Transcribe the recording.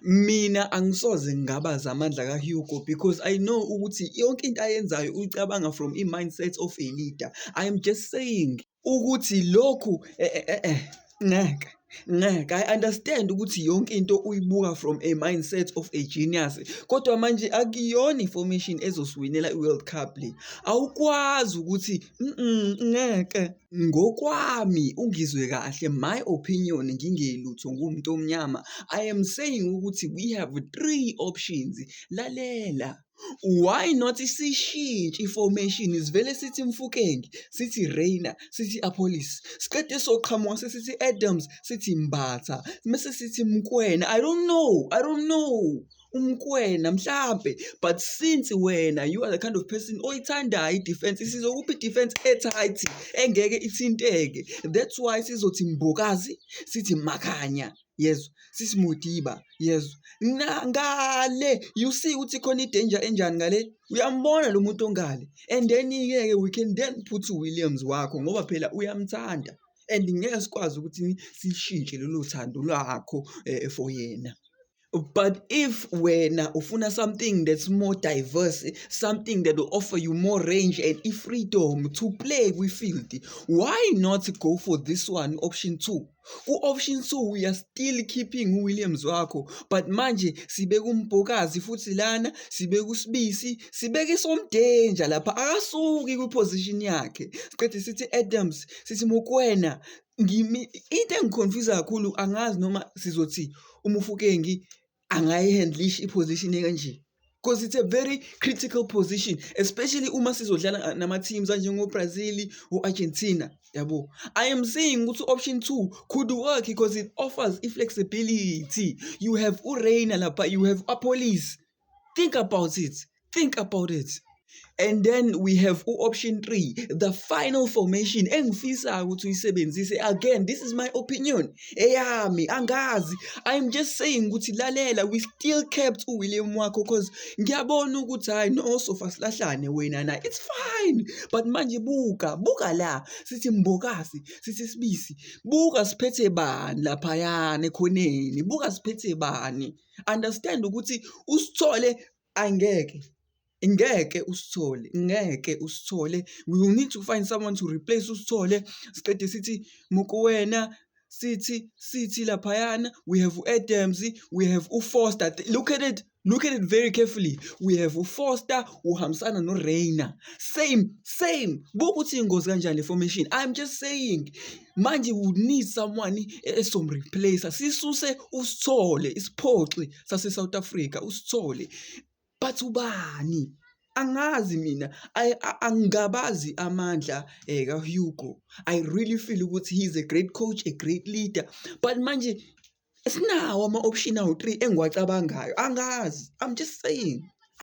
Mina angisoze ngingabaza amandla kaHugo because I know ukuthi yonke into ayenzayo uyicabanga from i-mindset of a leader. I am just saying ukuthi lokhu ngeke. I understand ukuthi yonke into uyibuka from a mindset of a genius. Kodwa manje akuyona i-formation ezosiwinela i-World Cup le. Awukwazi ukuthi ngeke. Ngokwami ungizwe kahle, my opinion ngingelutho ngumuntu omnyama. I am saying ukuthi we have 3 options. Lalela. Why not sishintshe i-formation sivele sithi Mofokeng, sithi Reina, sithi Apollos, siqede soqhamuka sithi Adams, sithi Mbatha, mase sithi Mokoena. I don't know uMokoena mhlambe, but since wena you are the kind of person oyithandayo i-defense, sizokuphi i-defense etight engeke ithinteke. That's why sizothi Mbokazi, sithi Makhanya, yezwa, sithi Modiba, yezwa. Ngale you see ukuthi khona i-danger enjani ngale, uyambona lo muntu ongale, and then we can then put Williams wakho ngoba phela uyamthanda, and ngeke sikwazi ukuthi sishintshe lelo thando lwakho for yena. But if wena ufuna something that's more diverse, something that will offer you more range and freedom to play with field, why not go for this one, option 2? Option 2 we are still keeping Williams wakho, but manje sibeka uMbokazi futhi lana, sibeka uSibisi, sibeka somdanger lapha akasuki kwiposition yakhe. Siqede sithi Adams, sithi Mokoena. Into engiconfuse kakhulu angazi noma sizothi uMofokeng angayihandlisha iposition kanje, because it's a very critical position, especially uma sizodlala nama teams anjengo Brazil, uArgentina, yabo. I am saying ukuthi option 2 could work because it offers flexibility. You have uReina lapha, you have Apollos. Think about it. And then we have option 3, the final formation engifisa ukuthi uyisebenzise. Again, this is my opinion, eyami angazi. I'm just saying ukuthi lalela, we still kept uWilliam wakho because ngiyabona ukuthi hayi no sofa silahlane wena na, it's fine, but manje buka la, sithi Mbokazi, sithi Sibisi, buka siphethe bani laphayana ekhoneni, buka siphethe bani. Understand ukuthi usithole ngeke usithole. We will need to find someone to replace usithole. Siqede sithi Mokoena, sithi laphayana, we have Adams, we have uFoster. Look at it very carefully. We have uFoster, uhamsana no Reina. Same. Buka ukuthi ingozi kanjani le formation. I'm just saying manje we would need someone some replacer. Sisuse usithole, isiphoxi sase South Africa, usithole. But ubani? Angazi mina, angabazi amandla kaHugo. I really feel ukuthi he's a great coach, a great leader, but manje sinawo ama-option awu 3 engiwacabangayo. Angazi, I'm just saying.